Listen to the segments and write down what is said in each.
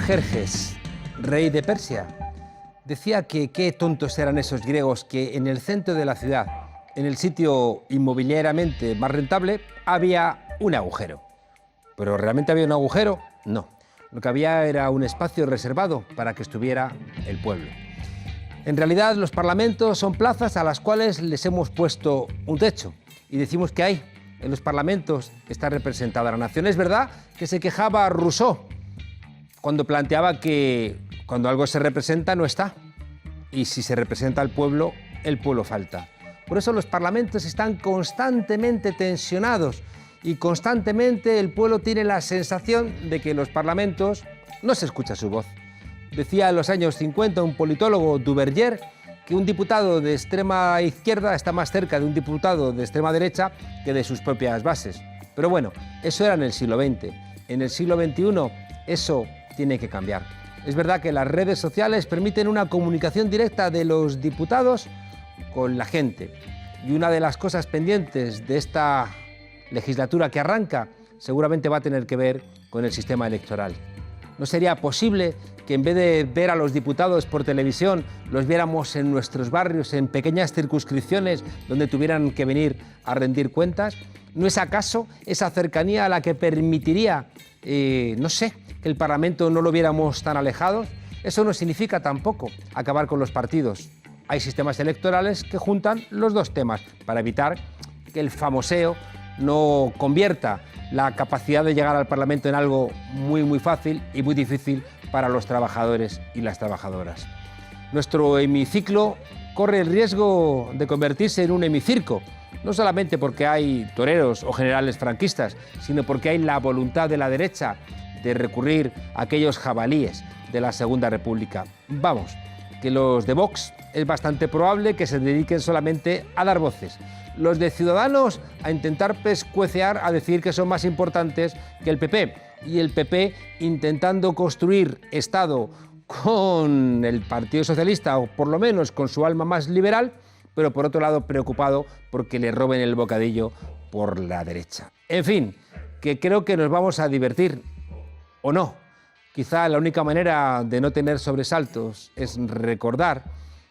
Jerjes, rey de Persia, decía que qué tontos eran esos griegos que en el centro de la ciudad, en el sitio inmobiliariamente más rentable, había un agujero. ¿Pero realmente había un agujero? No. Lo que había era un espacio reservado para que estuviera el pueblo. En realidad, los parlamentos son plazas a las cuales les hemos puesto un techo. Y decimos que hay. En los parlamentos está representada la nación. Es verdad que se quejaba Rousseau cuando planteaba que cuando algo se representa no está. Y si se representa al pueblo, el pueblo falta. Por eso los parlamentos están constantemente tensionados y constantemente el pueblo tiene la sensación de que en los parlamentos no se escucha su voz. Decía en los años 50 un politólogo, Duverger, que un diputado de extrema izquierda está más cerca de un diputado de extrema derecha que de sus propias bases. Pero bueno, eso era en el siglo XX. En el siglo XXI eso tiene que cambiar. Es verdad que las redes sociales permiten una comunicación directa de los diputados con la gente. Y una de las cosas pendientes de esta legislatura que arranca seguramente va a tener que ver con el sistema electoral. ¿No sería posible que en vez de ver a los diputados por televisión, los viéramos en nuestros barrios, en pequeñas circunscripciones donde tuvieran que venir a rendir cuentas? ¿No es acaso esa cercanía la que permitiría, no sé, que el Parlamento no lo viéramos tan alejados? Eso no significa tampoco acabar con los partidos. Hay sistemas electorales que juntan los dos temas para evitar que el famoseo no convierta la capacidad de llegar al Parlamento en algo muy fácil y muy difícil para los trabajadores y las trabajadoras. Nuestro hemiciclo corre el riesgo de convertirse en un hemicirco, no solamente porque hay toreros o generales franquistas, sino porque hay la voluntad de la derecha de recurrir a aquellos jabalíes de la Segunda República. Vamos, que los de Vox es bastante probable que se dediquen solamente a dar voces. Los de Ciudadanos a intentar pescuecear, a decir que son más importantes que el PP. Y el PP intentando construir Estado con el Partido Socialista, o por lo menos con su alma más liberal, pero por otro lado preocupado porque le roben el bocadillo por la derecha. En fin, que creo que nos vamos a divertir, ¿o no? Quizá la única manera de no tener sobresaltos es recordar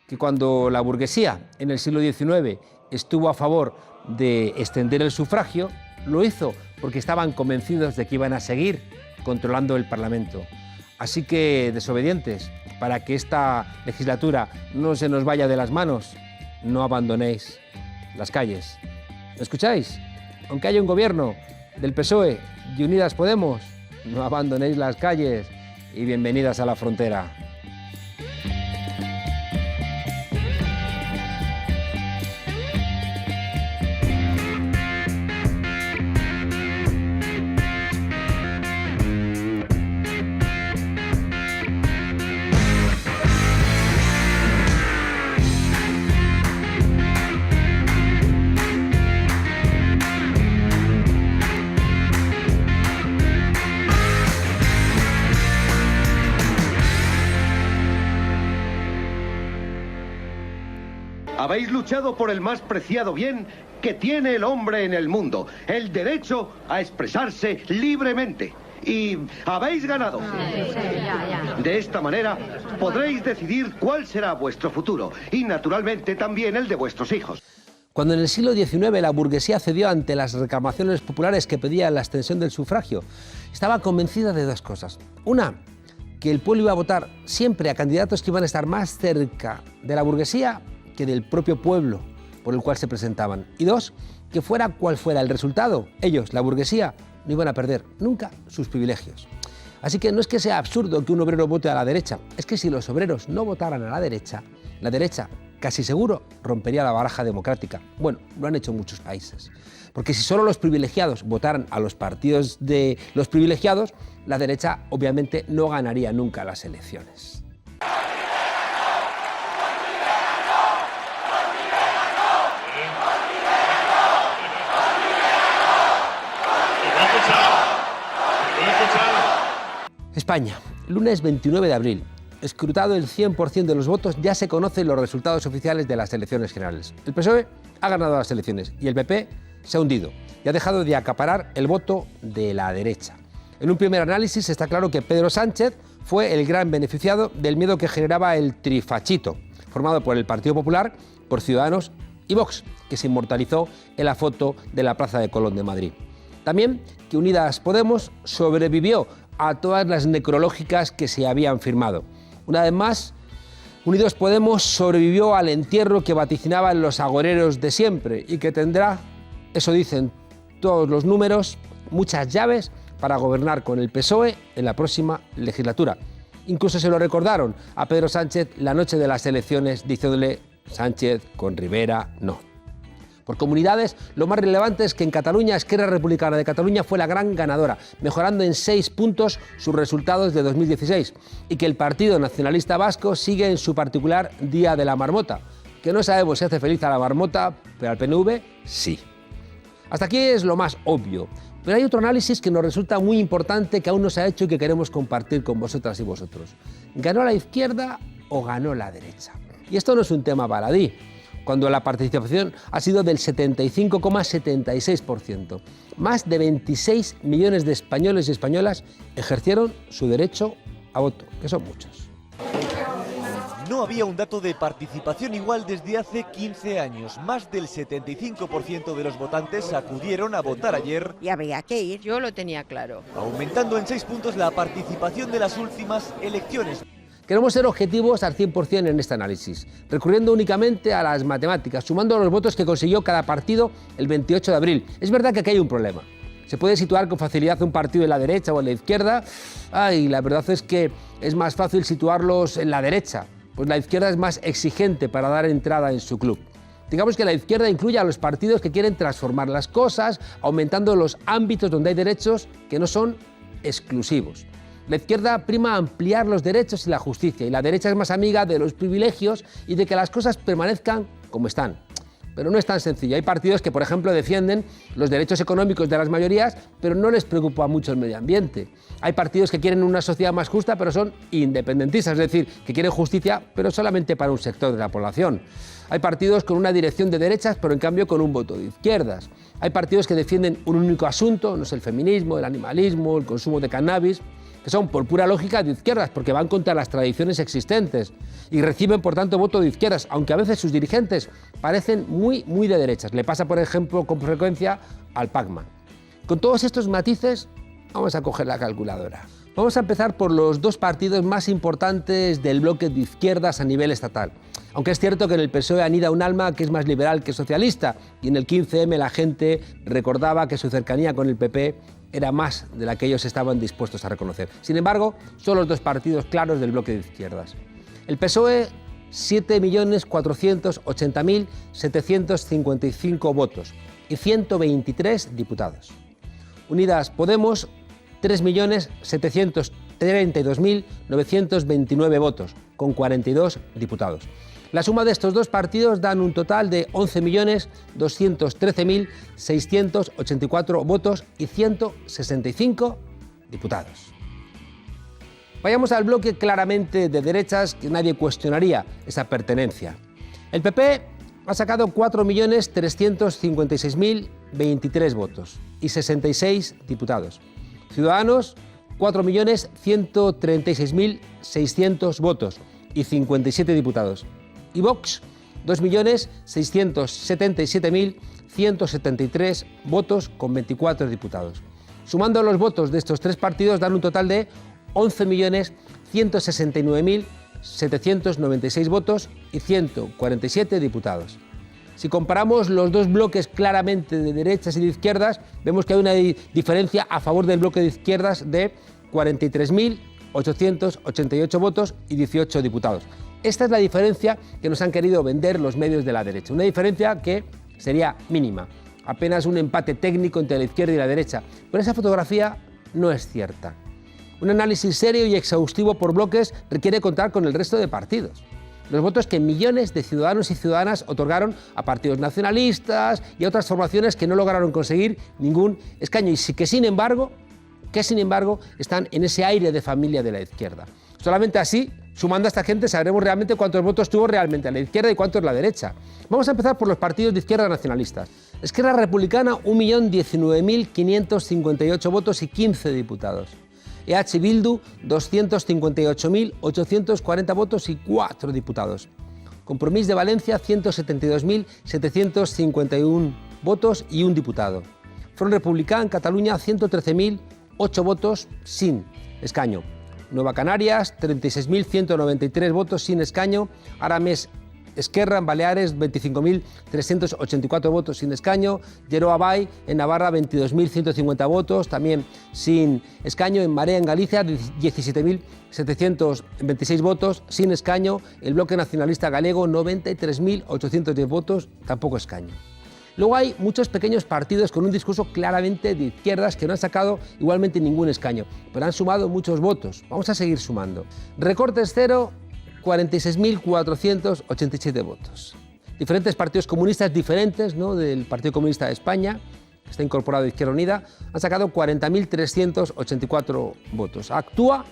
que cuando la burguesía en el siglo XIX estuvo a favor de extender el sufragio, lo hizo porque estaban convencidos de que iban a seguir controlando el Parlamento. Así que, desobedientes, para que esta legislatura no se nos vaya de las manos, no abandonéis las calles. ¿Me escucháis? Aunque haya un gobierno del PSOE y Unidas Podemos, no abandonéis las calles y bienvenidas a la frontera. Habéis luchado por el más preciado bien que tiene el hombre en el mundo, el derecho a expresarse libremente. Y habéis ganado. De esta manera podréis decidir cuál será vuestro futuro y, naturalmente, también el de vuestros hijos. Cuando en el siglo XIX la burguesía cedió ante las reclamaciones populares que pedían la extensión del sufragio, estaba convencida de dos cosas. Una, que el pueblo iba a votar siempre a candidatos que iban a estar más cerca de la burguesía que del propio pueblo por el cual se presentaban. Y dos, que fuera cual fuera el resultado, ellos, la burguesía, no iban a perder nunca sus privilegios. Así que no es que sea absurdo que un obrero vote a la derecha, es que si los obreros no votaran a la derecha casi seguro rompería la baraja democrática. Bueno, lo han hecho muchos países. Porque si solo los privilegiados votaran a los partidos de los privilegiados, la derecha obviamente no ganaría nunca las elecciones. España, lunes 29 de abril. Escrutado el 100% de los votos, ya se conocen los resultados oficiales de las elecciones generales. El PSOE ha ganado las elecciones y el PP se ha hundido y ha dejado de acaparar el voto de la derecha. En un primer análisis está claro que Pedro Sánchez fue el gran beneficiado del miedo que generaba el trifachito, formado por el Partido Popular, por Ciudadanos y Vox, que se inmortalizó en la foto de la Plaza de Colón de Madrid. También que Unidas Podemos sobrevivió a todas las necrológicas que se habían firmado. Una vez más, Unidos Podemos sobrevivió al entierro que vaticinaban los agoreros de siempre y que tendrá, eso dicen todos los números, muchas llaves para gobernar con el PSOE en la próxima legislatura. Incluso se lo recordaron a Pedro Sánchez la noche de las elecciones diciéndole: Sánchez, con Rivera, no. Por comunidades, lo más relevante es que en Cataluña, Esquerra Republicana de Cataluña fue la gran ganadora, mejorando en 6 puntos sus resultados de 2016, y que el Partido Nacionalista Vasco sigue en su particular Día de la Marmota, que no sabemos si hace feliz a la marmota, pero al PNV sí. Hasta aquí es lo más obvio, pero hay otro análisis que nos resulta muy importante, que aún no se ha hecho y que queremos compartir con vosotras y vosotros. ¿Ganó la izquierda o ganó la derecha? Y esto no es un tema baladí, cuando la participación ha sido del 75,76%. Más de 26 millones de españoles y españolas ejercieron su derecho a voto, que son muchos. No había un dato de participación igual desde hace 15 años. Más del 75% de los votantes acudieron a votar ayer. Y habría que ir. Yo lo tenía claro. Aumentando en 6 puntos la participación de las últimas elecciones. Queremos ser objetivos al 100% en este análisis, recurriendo únicamente a las matemáticas, sumando los votos que consiguió cada partido el 28 de abril. Es verdad que aquí hay un problema. Se puede situar con facilidad un partido en la derecha o en la izquierda. La verdad es que es más fácil situarlos en la derecha, pues la izquierda es más exigente para dar entrada en su club. Digamos que la izquierda incluye a los partidos que quieren transformar las cosas, aumentando los ámbitos donde hay derechos que no son exclusivos. La izquierda prima ampliar los derechos y la justicia, y la derecha es más amiga de los privilegios y de que las cosas permanezcan como están. Pero no es tan sencillo. Hay partidos que, por ejemplo, defienden los derechos económicos de las mayorías, pero no les preocupa mucho el medio ambiente. Hay partidos que quieren una sociedad más justa, pero son independentistas, es decir, que quieren justicia, pero solamente para un sector de la población. Hay partidos con una dirección de derechas, pero en cambio con un voto de izquierdas. Hay partidos que defienden un único asunto, no es el feminismo, el animalismo, el consumo de cannabis, que son por pura lógica de izquierdas, porque van contra las tradiciones existentes y reciben, por tanto, voto de izquierdas, aunque a veces sus dirigentes parecen muy de derechas. Le pasa, por ejemplo, con frecuencia al Pac-Man. Con todos estos matices, vamos a coger la calculadora. Vamos a empezar por los 2 partidos más importantes del bloque de izquierdas a nivel estatal. Aunque es cierto que en el PSOE anida un alma que es más liberal que socialista, y en el 15M la gente recordaba que su cercanía con el PP era más de la que ellos estaban dispuestos a reconocer. Sin embargo, son los 2 partidos claros del bloque de izquierdas. El PSOE, 7.480.755 votos y 123 diputados. Unidas Podemos, 3.732.929 votos, con 42 diputados. La suma de estos 2 partidos dan un total de 11.213.684 votos y 165 diputados. Vayamos al bloque claramente de derechas, que nadie cuestionaría esa pertenencia. El PP ha sacado 4.356.023 votos y 66 diputados. Ciudadanos, 4.136.600 votos y 57 diputados. Y Vox, 2.677.173 votos con 24 diputados. Sumando los votos de estos 3 partidos dan un total de 11.169.796 votos y 147 diputados. Si comparamos los 2 bloques claramente de derechas y de izquierdas, vemos que hay una diferencia a favor del bloque de izquierdas de 43.888 votos y 18 diputados. Esta es la diferencia que nos han querido vender los medios de la derecha. Una diferencia que sería mínima, apenas un empate técnico entre la izquierda y la derecha. Pero esa fotografía no es cierta. Un análisis serio y exhaustivo por bloques requiere contar con el resto de partidos. Los votos que millones de ciudadanos y ciudadanas otorgaron a partidos nacionalistas y a otras formaciones que no lograron conseguir ningún escaño y que sin embargo están en ese aire de familia de la izquierda. Solamente así Sumando a esta gente sabremos realmente cuántos votos tuvo realmente a la izquierda y cuántos a la derecha. Vamos a empezar por los partidos de izquierda nacionalistas. Esquerra Republicana, 1.019.558 votos y 15 diputados. EH Bildu, 258.840 votos y 4 diputados. Compromís de Valencia, 172.751 votos y 1 diputado. Front Republicà en Cataluña, 113.008 votos sin escaño. Nueva Canarias, 36.193 votos sin escaño. Ara Més Esquerra en Baleares, 25.384 votos sin escaño. Geroa Bai en Navarra, 22.150 votos, también sin escaño. En Marea en Galicia, 17.726 votos sin escaño. El Bloque Nacionalista Galego, 93.810 votos, tampoco escaño. Luego hay muchos pequeños partidos con un discurso claramente de izquierdas que no han sacado igualmente ningún escaño, pero han sumado muchos votos. Vamos a seguir sumando. Recortes cero, 46.487 votos. Diferentes partidos comunistas diferentes, ¿no?, del Partido Comunista de España, que está incorporado a Izquierda Unida, han sacado 40.384 votos. Actúa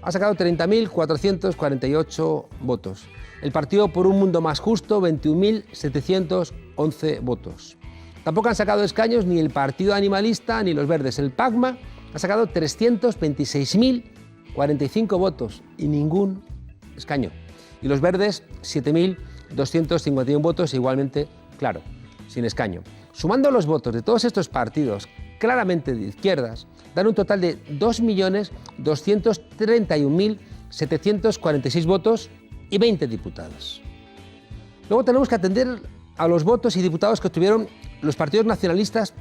ha sacado 30.448 votos. El Partido por un Mundo Más Justo, 21.711 votos. Tampoco han sacado escaños ni el Partido Animalista ni los Verdes. El PACMA ha sacado 326.045 votos y ningún escaño. Y los Verdes, 7.251 votos, igualmente, claro, sin escaño. Sumando los votos de todos estos partidos claramente de izquierdas, dan un total de 2.231.746 votos y 20 diputados. Luego tenemos que atender a los votos y diputados que obtuvieron los partidos nacionalistas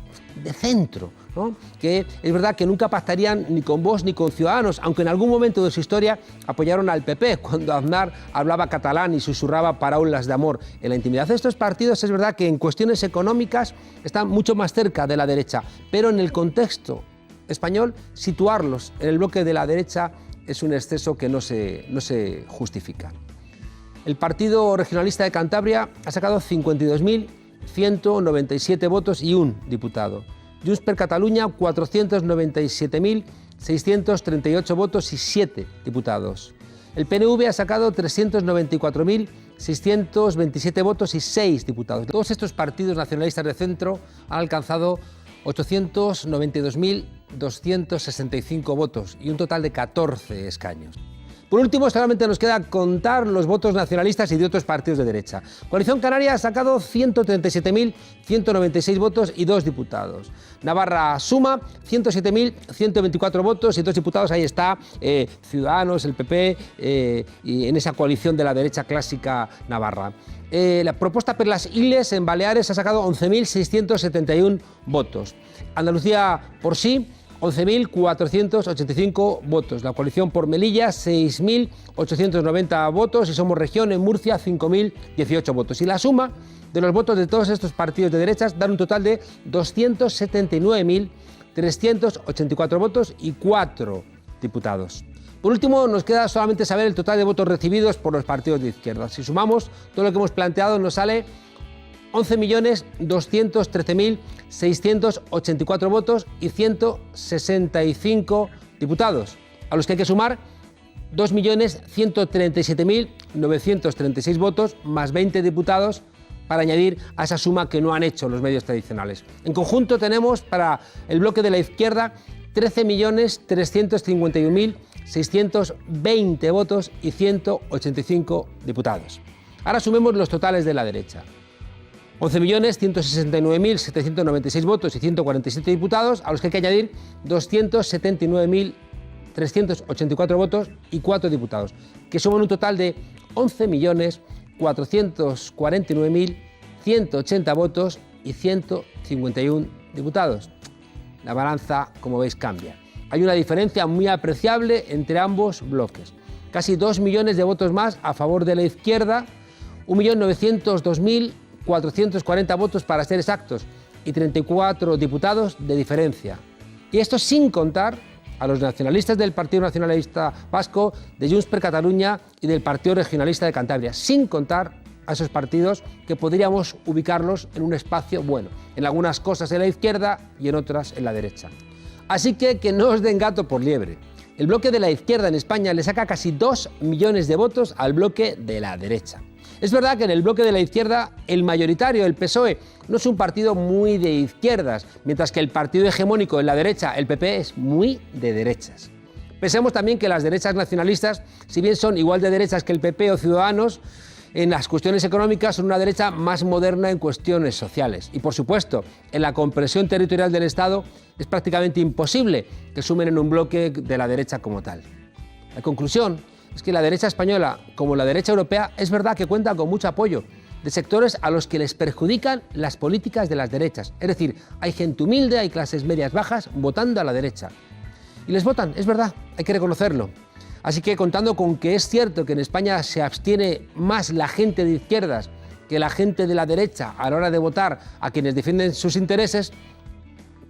de centro, ¿no?, que es verdad que nunca pactarían ni con Vox ni con Ciudadanos, aunque en algún momento de su historia apoyaron al PP cuando Aznar hablaba catalán y susurraba paraulas de amor en la intimidad. Estos partidos es verdad que en cuestiones económicas están mucho más cerca de la derecha, pero en el contexto español situarlos en el bloque de la derecha es un exceso que no se justifica. El Partido Regionalista de Cantabria ha sacado 52.197 votos y 1 diputado. Junts per Catalunya, 497.638 votos y 7 diputados. El PNV ha sacado 394.627 votos y 6 diputados. Todos estos partidos nacionalistas de centro han alcanzado 892.265 votos y un total de 14 escaños. Por último, solamente nos queda contar los votos nacionalistas y de otros partidos de derecha. Coalición Canaria ha sacado 137.196 votos y 2 diputados. Navarra suma 107.124 votos y 2 diputados. Ahí está Ciudadanos, el PP y en esa coalición de la derecha clásica navarra. La propuesta per las Illes en Baleares ha sacado 11.671 votos. Andalucía por sí, 11.485 votos. La coalición por Melilla, 6.890 votos. Y Somos Región en Murcia, 5.018 votos. Y la suma de los votos de todos estos partidos de derechas dan un total de 279.384 votos y 4 diputados. Por último, nos queda solamente saber el total de votos recibidos por los partidos de izquierda. Si sumamos todo lo que hemos planteado, nos sale 11.213.684 votos y 165 diputados, a los que hay que sumar 2.137.936 votos más 20 diputados para añadir a esa suma que no han hecho los medios tradicionales. En conjunto tenemos para el bloque de la izquierda 13.351.620 votos y 185 diputados. Ahora sumemos los totales de la derecha. 11.169.796 votos y 147 diputados, a los que hay que añadir 279.384 votos y 4 diputados, que suman un total de 11.449.180 votos y 151 diputados. La balanza, como veis, cambia. Hay una diferencia muy apreciable entre ambos bloques. Casi 2 millones de votos más a favor de la izquierda, 1.902.440 votos para ser exactos y 34 diputados de diferencia. Y esto sin contar a los nacionalistas del Partido Nacionalista Vasco, de Junts per Catalunya y del Partido Regionalista de Cantabria, sin contar a esos partidos que podríamos ubicarlos en un espacio bueno, en algunas cosas en la izquierda y en otras en la derecha. Así que no os den gato por liebre. el bloque de la izquierda en España le saca casi 2 millones de votos al bloque de la derecha. Es verdad que en el bloque de la izquierda, el mayoritario, el PSOE, no es un partido muy de izquierdas, mientras que el partido hegemónico en la derecha, el PP, es muy de derechas. Pensemos también que las derechas nacionalistas, si bien son igual de derechas que el PP o Ciudadanos, en las cuestiones económicas son una derecha más moderna en cuestiones sociales. Y por supuesto, en la compresión territorial del Estado es prácticamente imposible que sumen en un bloque de la derecha como tal. La conclusión es que la derecha española, como la derecha europea, es verdad que cuenta con mucho apoyo de sectores a los que les perjudican las políticas de las derechas. Es decir, hay gente humilde, hay clases medias bajas votando a la derecha. Y les votan, es verdad, hay que reconocerlo. Así que contando con que es cierto que en España se abstiene más la gente de izquierdas que la gente de la derecha a la hora de votar a quienes defienden sus intereses,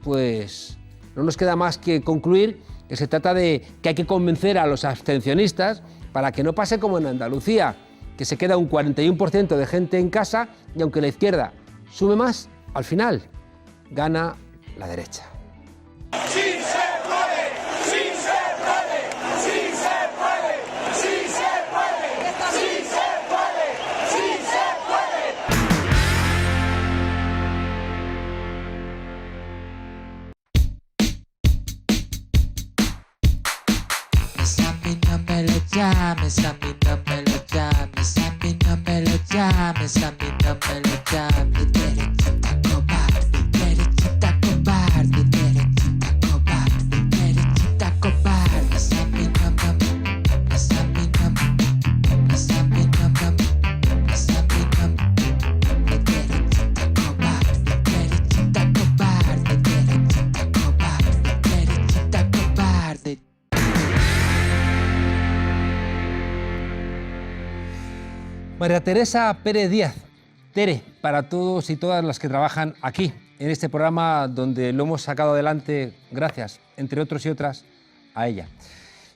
pues no nos queda más que concluir que se trata de que hay que convencer a los abstencionistas para que no pase como en Andalucía, que se queda un 41% de gente en casa y aunque la izquierda sume más, al final gana la derecha. llames, a mí no me lo llames, a mí no me lo llames, a mí no me lo llames. Derechita cobarde, derechita cobarde, derechita cobarde, derechita cobarde. A mí no me, a mí no me, a mí no me, a mí no me. Derechita cobarde, derechita cobarde, derechita cobarde, derechita cobarde. María Teresa Pérez Díaz, Tere, para todos y todas las que trabajan aquí, en este programa donde lo hemos sacado adelante gracias, entre otros y otras, a ella.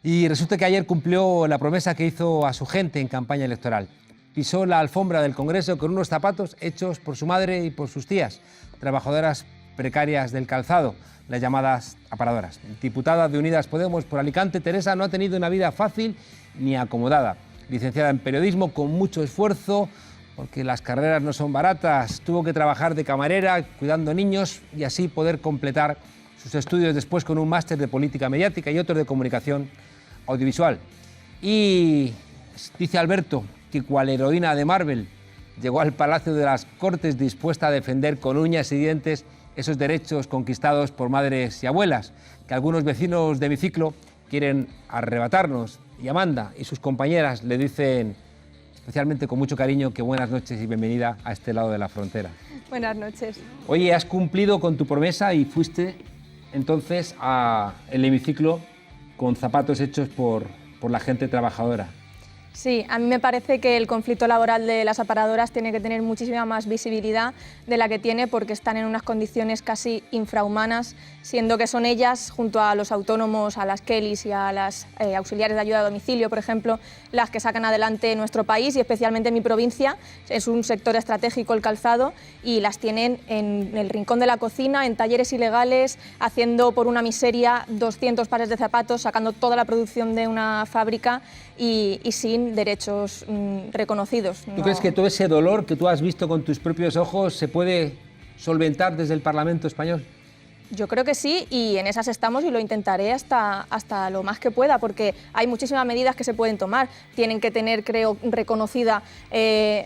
Y resulta que ayer cumplió la promesa que hizo a su gente en campaña electoral. Pisó la alfombra del Congreso con unos zapatos hechos por su madre y por sus tías, trabajadoras precarias del calzado, las llamadas aparadoras. Diputada de Unidas Podemos por Alicante, Teresa no ha tenido una vida fácil ni acomodada. Licenciada en periodismo con mucho esfuerzo, porque las carreras no son baratas, tuvo que trabajar de camarera, cuidando niños y así poder completar sus estudios después con un máster de política mediática y otro de comunicación audiovisual. Y dice Alberto que cual heroína de Marvel llegó al Palacio de las Cortes dispuesta a defender con uñas y dientes esos derechos conquistados por madres y abuelas, que algunos vecinos de Hemiciclo quieren arrebatarnos. Y Amanda y sus compañeras le dicen, especialmente con mucho cariño, que buenas noches y bienvenida a este lado de la frontera. Buenas noches. Oye, has cumplido con tu promesa y fuiste entonces al hemiciclo con zapatos hechos por la gente trabajadora. Sí, a mí me parece que el conflicto laboral de las aparadoras tiene que tener muchísima más visibilidad de la que tiene porque están en unas condiciones casi infrahumanas, siendo que son ellas, junto a los autónomos, a las Kellys y a las auxiliares de ayuda a domicilio, por ejemplo, las que sacan adelante nuestro país y especialmente mi provincia. Es un sector estratégico el calzado y las tienen en el rincón de la cocina, en talleres ilegales, haciendo por una miseria 200 pares de zapatos, sacando toda la producción de una fábrica y sin derechos reconocidos. ¿Tú crees que todo ese dolor que tú has visto con tus propios ojos se puede solventar desde el Parlamento español? Yo creo que sí, y en esas estamos y lo intentaré hasta lo más que pueda, porque hay muchísimas medidas que se pueden tomar. Tienen que tener, creo, reconocida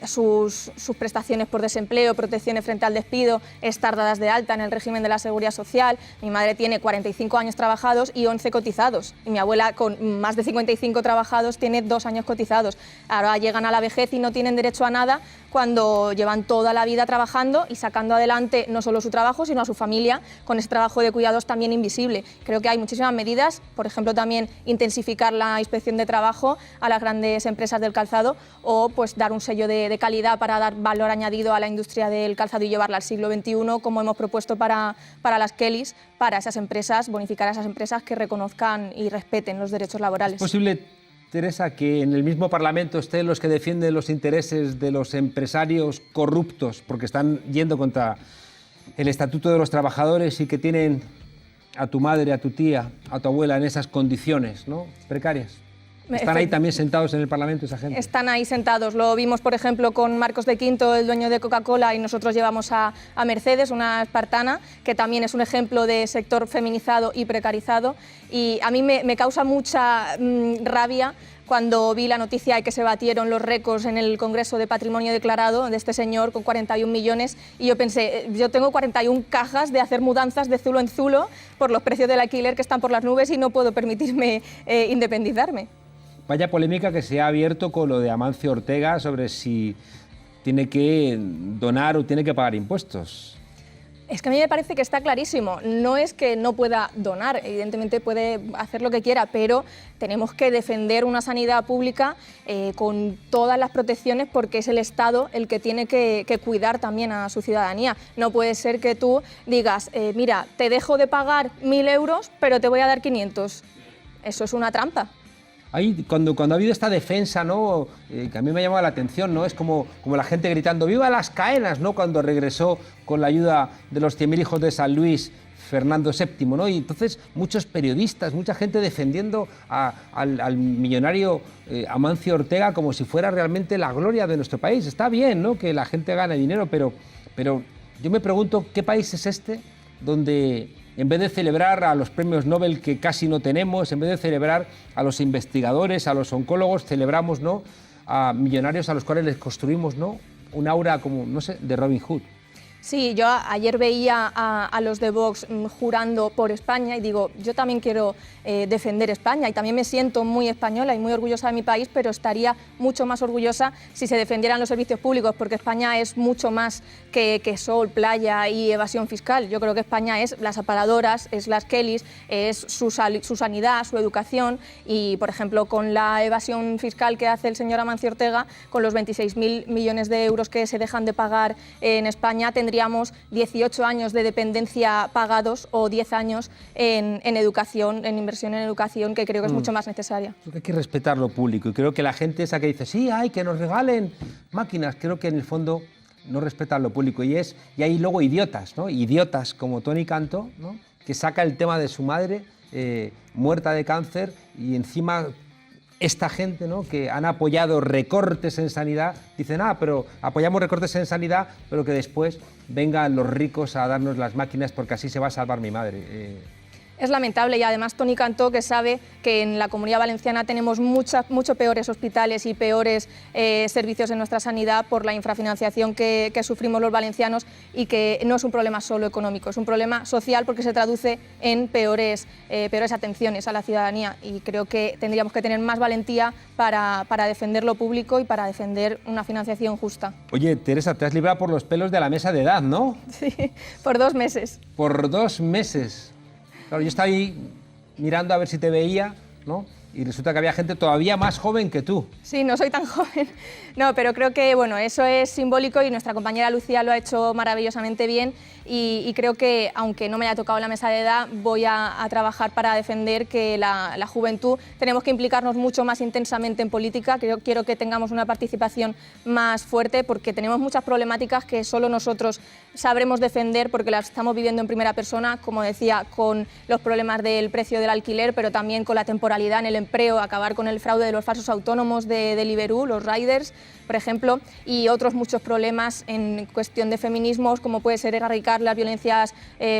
sus prestaciones por desempleo, protecciones frente al despido, estar dadas de alta en el régimen de la Seguridad Social. Mi madre tiene 45 años trabajados y 11 cotizados, y mi abuela con más de 55 trabajados tiene 2 años cotizados. Ahora llegan a la vejez y no tienen derecho a nada cuando llevan toda la vida trabajando y sacando adelante no solo su trabajo, sino a su familia con ese trabajo de cuidados también invisible. Creo que hay muchísimas medidas, por ejemplo también intensificar la inspección de trabajo a las grandes empresas del calzado o pues dar un sello de calidad para dar valor añadido a la industria del calzado y llevarla al siglo XXI, como hemos propuesto para las Kellys, para esas empresas, bonificar a esas empresas que reconozcan y respeten los derechos laborales. ¿Es posible, Teresa, que en el mismo Parlamento estén los que defienden los intereses de los empresarios corruptos porque están yendo contra el Estatuto de los Trabajadores y que tienen a tu madre, a tu tía, a tu abuela en esas condiciones, ¿no?, precarias? ¿Están ahí también sentados en el Parlamento esa gente? Están ahí sentados. Lo vimos, por ejemplo, con Marcos de Quinto, el dueño de Coca-Cola, y nosotros llevamos a Mercedes, una espartana, que también es un ejemplo de sector feminizado y precarizado. Y a mí me causa mucha rabia cuando vi la noticia de que se batieron los récords en el Congreso de Patrimonio Declarado de este señor con 41 millones, y yo pensé, yo tengo 41 cajas de hacer mudanzas de zulo en zulo por los precios del alquiler que están por las nubes y no puedo permitirme independizarme. Vaya polémica que se ha abierto con lo de Amancio Ortega sobre si tiene que donar o tiene que pagar impuestos. Es que a mí me parece que está clarísimo. No es que no pueda donar, evidentemente puede hacer lo que quiera, pero tenemos que defender una sanidad pública con todas las protecciones, porque es el Estado el que tiene que cuidar también a su ciudadanía. No puede ser que tú digas, mira, te dejo de pagar 1.000 euros, pero te voy a dar 500. Eso es una trampa. Ahí, cuando ha habido esta defensa, ¿no?, que a mí me ha llamado la atención, ¿no?, es como la gente gritando ¡viva las caenas!, ¿no?, cuando regresó con la ayuda de los 100.000 hijos de San Luis Fernando VII, ¿no? Y entonces muchos periodistas, mucha gente defendiendo al millonario Amancio Ortega como si fuera realmente la gloria de nuestro país. Está bien, ¿no?, que la gente gane dinero, pero yo me pregunto qué país es este donde, en vez de celebrar a los premios Nobel que casi no tenemos, en vez de celebrar a los investigadores, a los oncólogos, celebramos, ¿no?, a millonarios a los cuales les construimos, ¿no?, un aura como, no sé, de Robin Hood. Sí, yo ayer veía a los de Vox jurando por España y digo, yo también quiero defender España y también me siento muy española y muy orgullosa de mi país, pero estaría mucho más orgullosa si se defendieran los servicios públicos, porque España es mucho más que sol, playa y evasión fiscal. Yo creo que España es las aparadoras, es las Kellys, es su sanidad, su educación y, por ejemplo, con la evasión fiscal que hace el señor Amancio Ortega, con los 26.000 millones de euros que se dejan de pagar en España, tendríamos 18 años de dependencia pagados o 10 años en educación, en inversión en educación, que creo que es mucho más necesaria. Creo que hay que respetar lo público y creo que la gente esa que dice, sí, hay que nos regalen máquinas, creo que en el fondo no respetan lo público y hay luego idiotas, ¿no?, idiotas como Toni Cantó, ¿no?, que saca el tema de su madre muerta de cáncer y encima esta gente, ¿no?, que han apoyado recortes en sanidad, dicen, pero apoyamos recortes en sanidad, pero que después vengan los ricos a darnos las máquinas porque así se va a salvar mi madre. Es lamentable y además Toni Cantó, que sabe que en la Comunidad Valenciana tenemos mucho peores hospitales y peores servicios en nuestra sanidad por la infrafinanciación que sufrimos los valencianos y que no es un problema solo económico, es un problema social porque se traduce en peores atenciones a la ciudadanía y creo que tendríamos que tener más valentía para defender lo público y para defender una financiación justa. Oye, Teresa, te has librado por los pelos de la mesa de edad, ¿no? Sí, por 2 meses. Por 2 meses. Claro, yo estaba ahí mirando a ver si te veía, ¿no?, y resulta que había gente todavía más joven que tú. Sí, no soy tan joven. No, pero creo que bueno, eso es simbólico y nuestra compañera Lucía lo ha hecho maravillosamente bien y creo que, aunque no me haya tocado la mesa de edad, voy a trabajar para defender que la juventud tenemos que implicarnos mucho más intensamente en política. Quiero que tengamos una participación más fuerte porque tenemos muchas problemáticas que solo nosotros sabremos defender porque las estamos viviendo en primera persona, como decía, con los problemas del precio del alquiler, pero también con la temporalidad en el empleo, acabar con el fraude de los falsos autónomos de Deliveroo, los riders, por ejemplo, y otros muchos problemas en cuestión de feminismos, como puede ser erradicar las violencias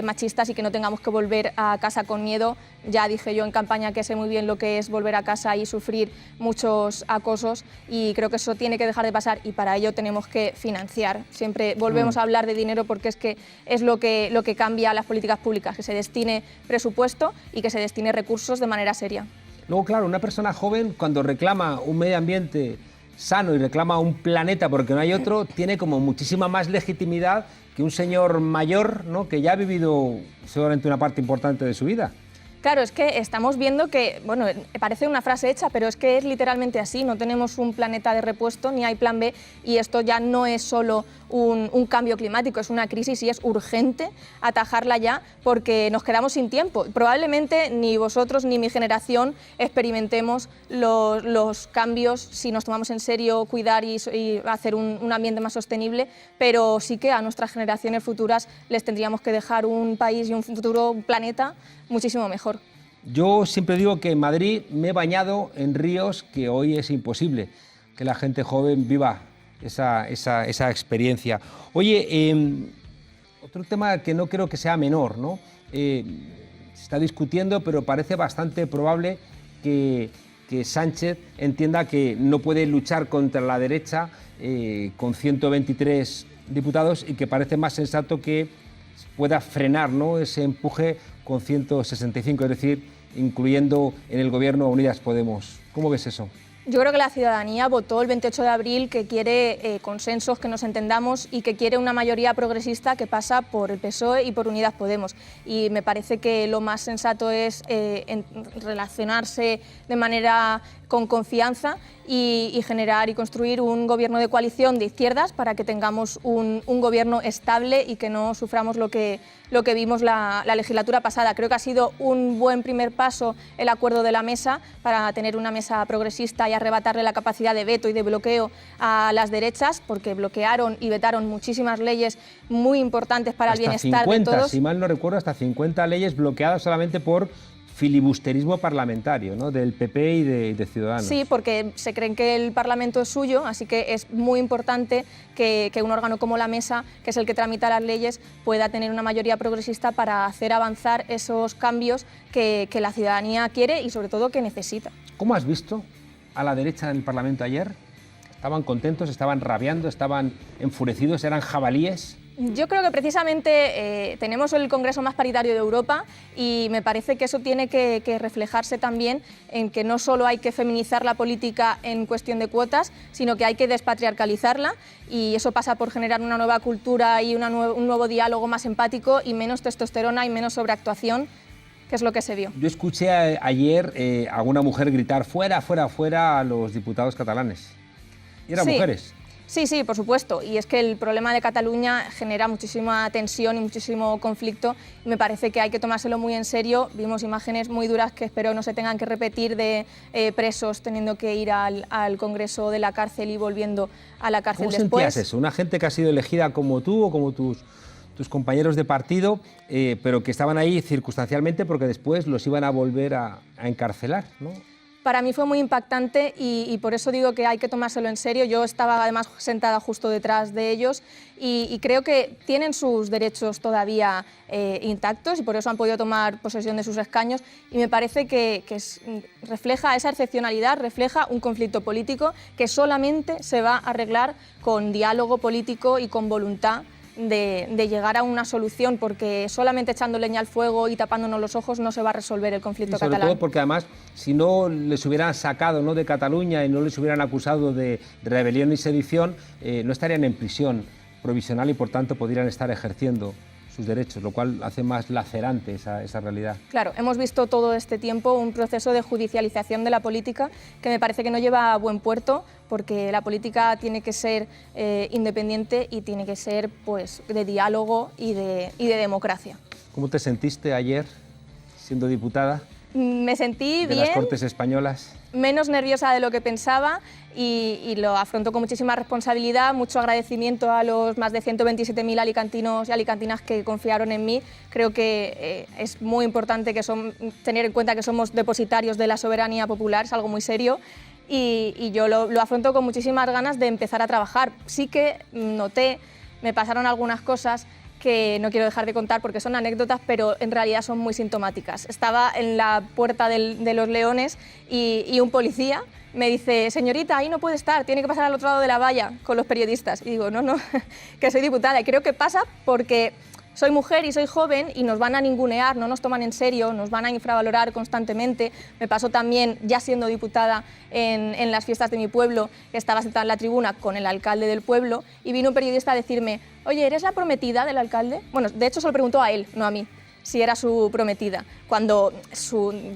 machistas y que no tengamos que volver a casa con miedo. Ya dije yo en campaña que sé muy bien lo que es volver a casa y sufrir muchos acosos y creo que eso tiene que dejar de pasar y para ello tenemos que financiar. Siempre volvemos a hablar de dinero porque es que es lo que cambia las políticas públicas, que se destine presupuesto y que se destine recursos de manera seria. Luego, claro, una persona joven cuando reclama un medio ambiente sano y reclama un planeta porque no hay otro, tiene como muchísima más legitimidad que un señor mayor, ¿no?, que ya ha vivido seguramente una parte importante de su vida. Claro, es que estamos viendo que, bueno, parece una frase hecha, pero es que es literalmente así. No tenemos un planeta de repuesto, ni hay plan B, y esto ya no es solo un cambio climático, es una crisis y es urgente atajarla ya porque nos quedamos sin tiempo. Probablemente ni vosotros ni mi generación experimentemos los cambios si nos tomamos en serio cuidar y hacer un ambiente más sostenible, pero sí que a nuestras generaciones futuras les tendríamos que dejar un país y un futuro, un planeta muchísimo mejor. Yo siempre digo que en Madrid me he bañado en ríos que hoy es imposible que la gente joven viva esa experiencia. Oye, otro tema que no creo que sea menor, ¿no? Se está discutiendo, pero parece bastante probable que Sánchez entienda que no puede luchar contra la derecha con 123 diputados y que parece más sensato que pueda frenar, ¿no?, ese empuje con 165, es decir, incluyendo en el gobierno a Unidas Podemos. ¿Cómo ves eso? Yo creo que la ciudadanía votó el 28 de abril que quiere consensos, que nos entendamos y que quiere una mayoría progresista que pasa por el PSOE y por Unidas Podemos. Y me parece que lo más sensato es relacionarse de manera con confianza y generar y construir un gobierno de coalición de izquierdas para que tengamos un gobierno estable y que no suframos lo que vimos la legislatura pasada. Creo que ha sido un buen primer paso el acuerdo de la mesa para tener una mesa progresista y arrebatarle la capacidad de veto y de bloqueo a las derechas, porque bloquearon y vetaron muchísimas leyes muy importantes para el bienestar de todos. Si mal no recuerdo, hasta 50 leyes bloqueadas solamente por filibusterismo parlamentario, ¿no?, del PP y de Ciudadanos. Sí, porque se creen que el Parlamento es suyo, así que es muy importante que un órgano como la Mesa, que es el que tramita las leyes, pueda tener una mayoría progresista para hacer avanzar esos cambios que la ciudadanía quiere y sobre todo que necesita. ¿Cómo has visto a la derecha en el Parlamento ayer? ¿Estaban contentos, estaban rabiando, estaban enfurecidos, eran jabalíes? Yo creo que precisamente tenemos el Congreso más paritario de Europa y me parece que eso tiene que reflejarse también en que no solo hay que feminizar la política en cuestión de cuotas, sino que hay que despatriarcalizarla, y eso pasa por generar una nueva cultura y un nuevo diálogo más empático y menos testosterona y menos sobreactuación, que es lo que se vio. Yo escuché ayer a una mujer gritar fuera, fuera, fuera a los diputados catalanes. ¿Y eran mujeres? Sí, sí, por supuesto. Y es que el problema de Cataluña genera muchísima tensión y muchísimo conflicto. Y me parece que hay que tomárselo muy en serio. Vimos imágenes muy duras que espero no se tengan que repetir de presos teniendo que ir al Congreso de la cárcel y volviendo a la cárcel después. ¿Cómo sentías eso? Una gente que ha sido elegida como tú o como tus compañeros de partido, pero que estaban ahí circunstancialmente porque después los iban a volver a encarcelar, ¿no? Para mí fue muy impactante y por eso digo que hay que tomárselo en serio. Yo estaba además sentada justo detrás de ellos y creo que tienen sus derechos todavía intactos y por eso han podido tomar posesión de sus escaños, y me parece que refleja esa excepcionalidad, refleja un conflicto político que solamente se va a arreglar con diálogo político y con voluntad de llegar a una solución, porque solamente echando leña al fuego y tapándonos los ojos no se va a resolver el conflicto catalán. Sobre todo porque además, si no les hubieran sacado, ¿no?, de Cataluña y no les hubieran acusado de rebelión y sedición, no estarían en prisión provisional y por tanto podrían estar ejerciendo sus derechos, lo cual hace más lacerante esa realidad. Claro, hemos visto todo este tiempo un proceso de judicialización de la política que me parece que no lleva a buen puerto, porque la política tiene que ser independiente y tiene que ser, pues, de diálogo y de democracia. ¿Cómo te sentiste ayer siendo diputada? Me sentí bien. ¿De las Cortes Españolas? Menos nerviosa de lo que pensaba y lo afronto con muchísima responsabilidad, mucho agradecimiento a los más de 127.000 alicantinos y alicantinas que confiaron en mí. Creo que es muy importante tener en cuenta que somos depositarios de la soberanía popular, es algo muy serio, y yo lo afronto con muchísimas ganas de empezar a trabajar. Sí que me pasaron algunas cosas que no quiero dejar de contar porque son anécdotas, pero en realidad son muy sintomáticas. Estaba en la puerta de los Leones y un policía me dice: señorita, ahí no puede estar, tiene que pasar al otro lado de la valla con los periodistas. Y digo, no, que soy diputada. Y creo que pasa porque soy mujer y soy joven y nos van a ningunear, no nos toman en serio, nos van a infravalorar constantemente. Me pasó también, ya siendo diputada, en las fiestas de mi pueblo, que estaba sentada en la tribuna con el alcalde del pueblo, y vino un periodista a decirme: oye, ¿eres la prometida del alcalde? Bueno, de hecho se lo preguntó a él, no a mí. si era su prometida, cuando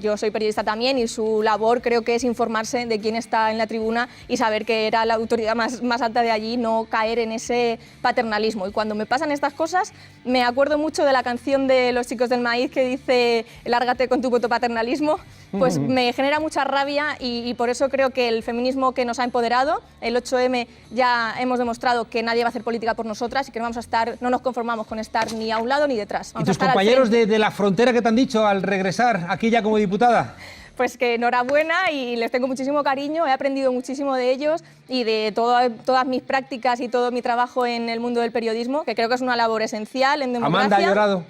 yo soy periodista también y su labor creo que es informarse de quién está en la tribuna y saber que era la autoridad más alta de allí, no caer en ese paternalismo. Y cuando me pasan estas cosas me acuerdo mucho de la canción de Los Chicos del Maíz que dice lárgate con tu puto paternalismo, pues me genera mucha rabia y por eso creo que el feminismo que nos ha empoderado, el 8M, ya hemos demostrado que nadie va a hacer política por nosotras y que no nos conformamos con estar ni a un lado ni detrás. ¿Y tus compañeros de la frontera qué te han dicho al regresar aquí ya como diputada? Pues que enhorabuena y les tengo muchísimo cariño, he aprendido muchísimo de ellos y de todas mis prácticas y todo mi trabajo en el mundo del periodismo, que creo que es una labor esencial en democracia. ¿Amanda ha llorado?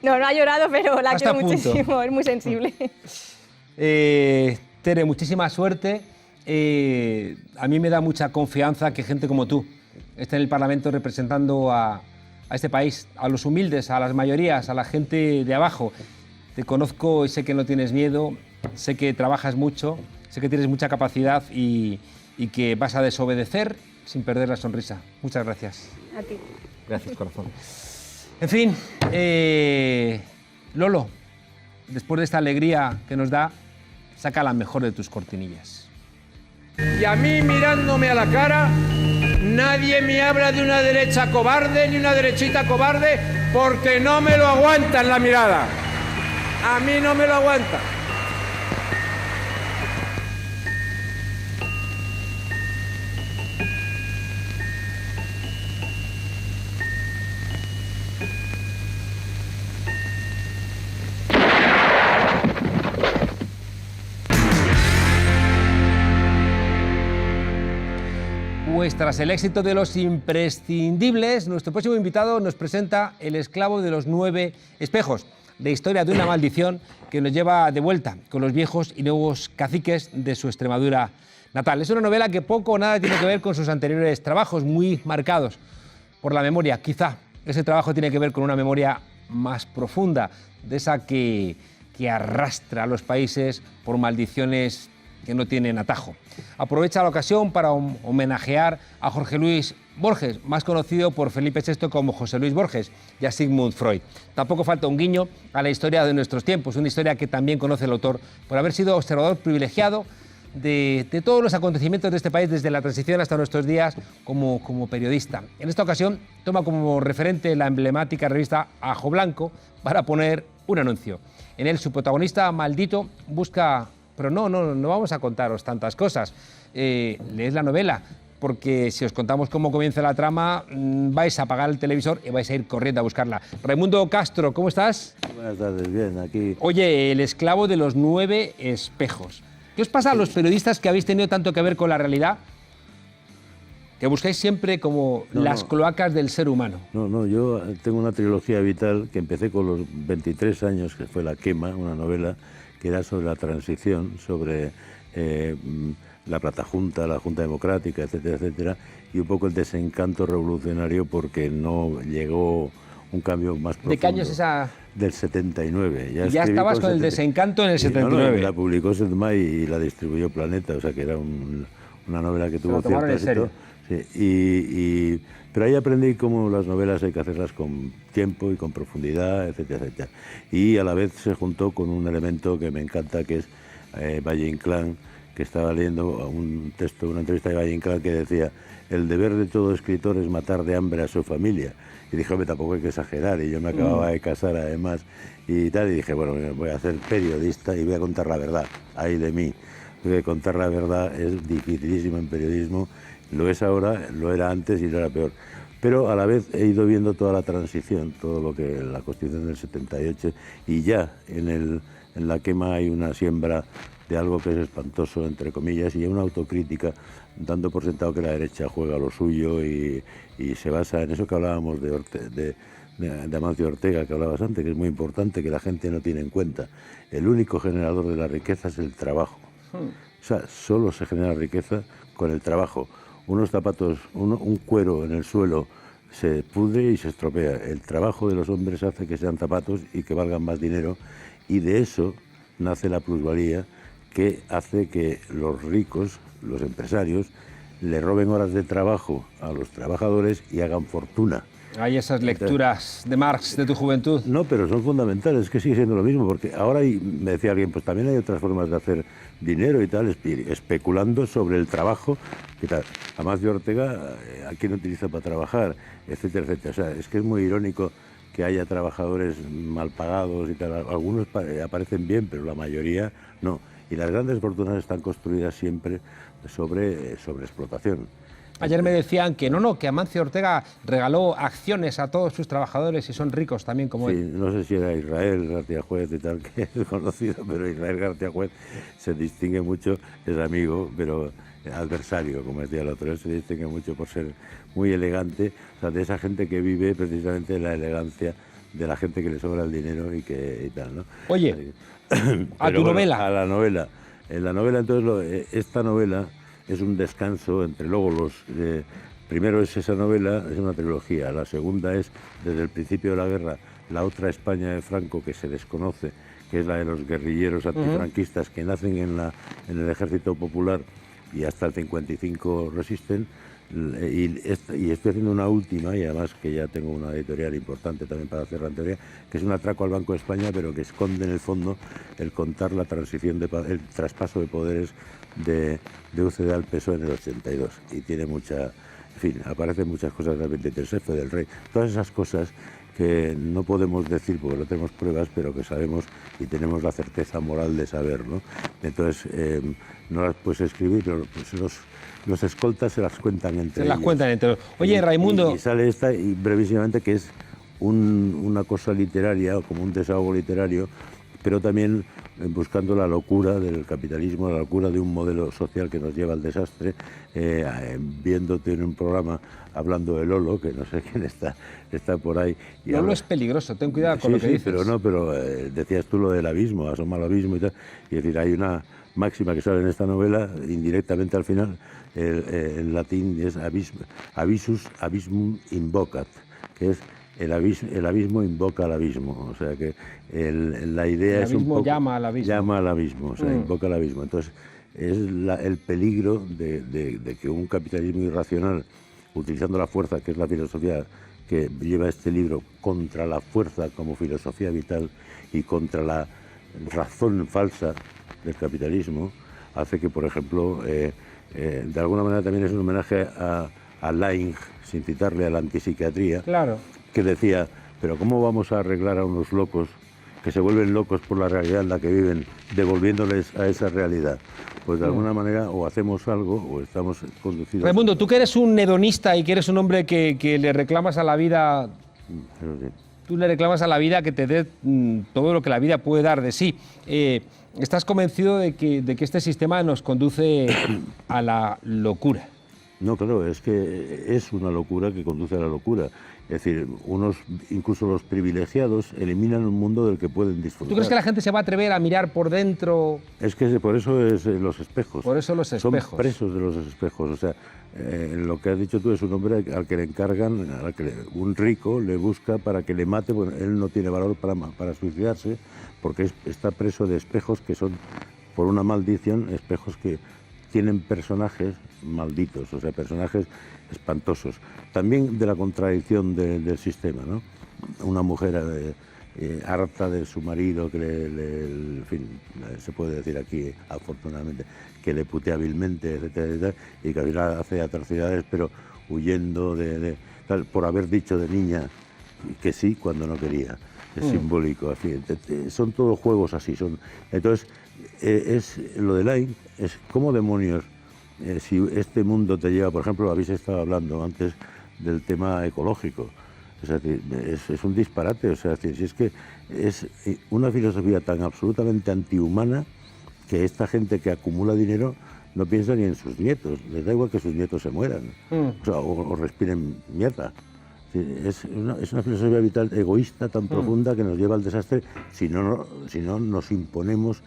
No ha llorado, pero la quiero muchísimo, es muy sensible. Tere, muchísima suerte. A mí me da mucha confianza que gente como tú esté en el Parlamento representando a este país, a los humildes, a las mayorías, a la gente de abajo. Te conozco y sé que no tienes miedo, sé que trabajas mucho, sé que tienes mucha capacidad y que vas a desobedecer sin perder la sonrisa. Muchas gracias. A ti. Gracias, corazón. En fin, Lolo, después de esta alegría que nos da, saca la mejor de tus cortinillas. Y a mí, mirándome a la cara, nadie me habla de una derecha cobarde ni una derechita cobarde porque no me lo aguantan la mirada. A mí no me lo aguanta. Pues tras el éxito de Los Imprescindibles, nuestro próximo invitado nos presenta El esclavo de los 9 espejos, de historia de una maldición que nos lleva de vuelta con los viejos y nuevos caciques de su Extremadura natal. Es una novela que poco o nada tiene que ver con sus anteriores trabajos, muy marcados por la memoria. Quizá ese trabajo tiene que ver con una memoria más profunda, de esa que arrastra a los países por maldiciones que no tienen atajo. Aprovecha la ocasión para homenajear a Jorge Luis Borges, más conocido por Felipe VI como José Luis Borges, y a Sigmund Freud. Tampoco falta un guiño a la historia de nuestros tiempos, una historia que también conoce el autor por haber sido observador privilegiado de todos los acontecimientos de este país desde la transición hasta nuestros días como periodista. En esta ocasión toma como referente la emblemática revista Ajo Blanco para poner un anuncio. En él su protagonista, Maldito, busca... Pero no vamos a contaros tantas cosas. Leed la novela, porque si os contamos cómo comienza la trama, vais a apagar el televisor y vais a ir corriendo a buscarla. Raimundo Castro, ¿cómo estás? Buenas tardes, bien, aquí. Oye, El esclavo de los 9 espejos. ¿Qué os pasa a los periodistas que habéis tenido tanto que ver con la realidad? Que buscáis siempre como las cloacas del ser humano. No, yo tengo una trilogía vital que empecé con los 23 años, que fue La quema, una novela que era sobre la transición, sobre la Platajunta, la Junta Democrática, etcétera, etcétera, y un poco el desencanto revolucionario porque no llegó un cambio más profundo. ¿De qué año es esa...? Del 79. Ya estabas con el desencanto en el 79. No, la publicó Sedma y la distribuyó Planeta, o sea que era una novela que tuvo cierto éxito. Sí, pero ahí aprendí cómo las novelas hay que hacerlas con tiempo y con profundidad, etcétera, etcétera. Y a la vez se juntó con un elemento que me encanta, que es Valle Inclán, que estaba leyendo un texto, una entrevista de Valle Inclán que decía: el deber de todo escritor es matar de hambre a su familia. Y dije, hombre, tampoco hay que exagerar, y yo me acababa de casar además, y tal, y dije, bueno, voy a ser periodista y voy a contar la verdad, ay de mí, porque contar la verdad es dificilísimo en periodismo. Lo es ahora, lo era antes y lo era peor. Pero a la vez he ido viendo toda la transición, todo lo que la Constitución del 78, y ya en La quema hay una siembra de algo que es espantoso, entre comillas, y una autocrítica, dando por sentado que la derecha juega lo suyo y se basa en eso que hablábamos de Amancio Ortega, que hablabas antes, que es muy importante, que la gente no tiene en cuenta. El único generador de la riqueza es el trabajo. O sea, solo se genera riqueza con el trabajo. Unos zapatos, un cuero en el suelo se pudre y se estropea. El trabajo de los hombres hace que sean zapatos y que valgan más dinero, y de eso nace la plusvalía, que hace que los ricos, los empresarios, le roben horas de trabajo a los trabajadores y hagan fortuna. Hay esas lecturas de Marx de tu juventud. No, pero son fundamentales, es que sigue siendo lo mismo, porque ahora me decía alguien, pues también hay otras formas de hacer dinero y tal, especulando sobre el trabajo, y tal. Amancio Ortega, ¿a quién utiliza para trabajar? Etcétera, etcétera. O sea, es que es muy irónico que haya trabajadores mal pagados y tal. Algunos aparecen bien, pero la mayoría no. Y las grandes fortunas están construidas siempre sobre explotación. Ayer me decían que que Amancio Ortega regaló acciones a todos sus trabajadores y son ricos también como él. No sé si era Israel García Juez y tal, que es conocido, pero Israel García Juez se distingue mucho, es amigo, pero adversario, como decía el otro, él se distingue mucho por ser muy elegante, o sea, de esa gente que vive precisamente la elegancia de la gente que le sobra el dinero y tal, ¿no? Oye, a tu novela. A la novela. En la novela, entonces, esta novela es un descanso entre luego primero es esa novela, es una trilogía, la segunda es desde el principio de la guerra, la otra España de Franco que se desconoce, que es la de los guerrilleros antifranquistas que nacen en el Ejército Popular y hasta el 55 resisten, y estoy haciendo una última, y además que ya tengo una editorial importante también para hacer la teoría, que es un atraco al Banco de España, pero que esconde en el fondo el contar la transición, el traspaso de poderes de UCD al PSOE en el 82, y tiene en fin, aparecen muchas cosas del 23F, del rey, todas esas cosas que no podemos decir porque no tenemos pruebas, pero que sabemos y tenemos la certeza moral de saber, ¿no? Entonces, no las puedes escribir, pero pues los escoltas se las cuentan entre ellos. Se las cuentan entre ellos. Oye, Raimundo... Y sale esta, y brevísimamente, que es una cosa literaria, o como un desahogo literario, pero también buscando la locura del capitalismo, la locura de un modelo social que nos lleva al desastre, viéndote en un programa hablando de Lolo, que no sé quién está por ahí. Y Lolo es peligroso, ten cuidado con lo que dices. Pero decías tú lo del abismo, asoma al abismo y tal, y es decir, hay una máxima que sale en esta novela, indirectamente al final, en latín es abisus abismum invocat, que es el abismo invoca al abismo, o sea que la idea es un poco... llama al abismo. Llama al abismo, o sea, invoca al abismo. Entonces, es el peligro de que un capitalismo irracional, utilizando la fuerza, que es la filosofía que lleva este libro, contra la fuerza como filosofía vital y contra la razón falsa del capitalismo, hace que, por ejemplo, de alguna manera también es un homenaje a Laing, sin citarle a la antipsiquiatría, claro, que decía, pero ¿cómo vamos a arreglar a unos locos que se vuelven locos por la realidad en la que viven, devolviéndoles a esa realidad? Pues de alguna manera o hacemos algo o estamos conducidos... Raimundo, tú que eres un hedonista y que eres un hombre que le reclamas a la vida... Tú le reclamas a la vida que te dé todo lo que la vida puede dar de sí. ¿Estás convencido de que este sistema nos conduce a la locura? No, claro, es que es una locura que conduce a la locura. Es decir, incluso los privilegiados, eliminan un mundo del que pueden disfrutar. ¿Tú crees que la gente se va a atrever a mirar por dentro? Es que por eso es los espejos. Por eso los espejos. Son presos de los espejos. O sea, lo que has dicho tú es un hombre al que le encargan, un rico le busca para que le mate, bueno, él no tiene valor para suicidarse, porque está preso de espejos que son, por una maldición, espejos que tienen personajes malditos, o sea, personajes espantosos. También de la contradicción del sistema, ¿no? Una mujer harta de su marido, que en fin, se puede decir aquí, afortunadamente, que le putea hábilmente, etcétera, etcétera, y que al final hace atrocidades, pero huyendo tal, por haber dicho de niña que sí cuando no quería. Es simbólico, así. Son todos juegos así. Entonces, lo de Laing es cómo demonios, si este mundo te lleva, por ejemplo, habéis estado hablando antes del tema ecológico. O sea, es un disparate. O sea, si es que es una filosofía tan absolutamente antihumana que esta gente que acumula dinero no piensa ni en sus nietos. Les da igual que sus nietos se mueran, o sea, o respiren mierda. Es una filosofía vital egoísta tan profunda que nos lleva al desastre si no nos imponemos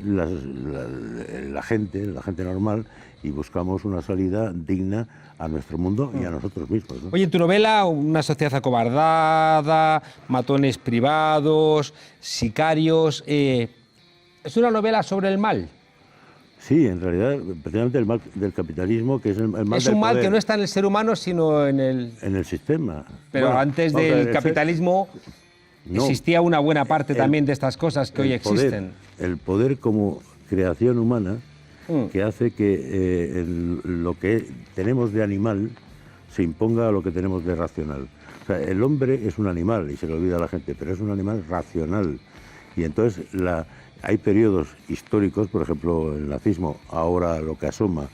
la gente normal y buscamos una salida digna a nuestro mundo y a nosotros mismos, ¿no? Oye, en tu novela, una sociedad acobardada, matones privados, sicarios... ¿es una novela sobre el mal? Sí, en realidad, precisamente el mal del capitalismo, que es el mal es del un mal poder, que no está en el ser humano, sino en el sistema. Pero Bueno, antes vamos a del ver, capitalismo no, existía una buena parte también de estas cosas que hoy el poder, existen. el poder como creación humana que hace que lo que tenemos de animal se imponga a lo que tenemos de racional. O sea, el hombre es un animal, y se le olvida a la gente, pero es un animal racional. Y entonces hay periodos históricos, por ejemplo, el nazismo, ahora lo que asoma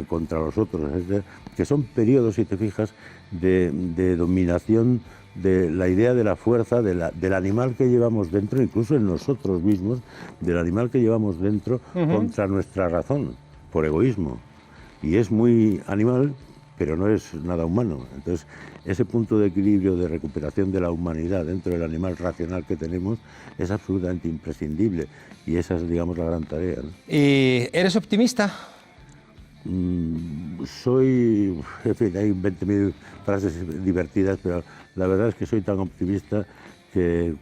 contra los otros, etc., que son periodos, si te fijas, de dominación de la idea de la fuerza, del animal que llevamos dentro, incluso en nosotros mismos, del animal que llevamos dentro contra nuestra razón, por egoísmo. Y es muy animal, pero no es nada humano. Entonces, ese punto de equilibrio, de recuperación de la humanidad dentro del animal racional que tenemos es absolutamente imprescindible. Y esa es, digamos, la gran tarea, ¿no? ¿Eres optimista? Soy, en fin, hay 20.000 frases divertidas, pero la verdad es que soy tan optimista que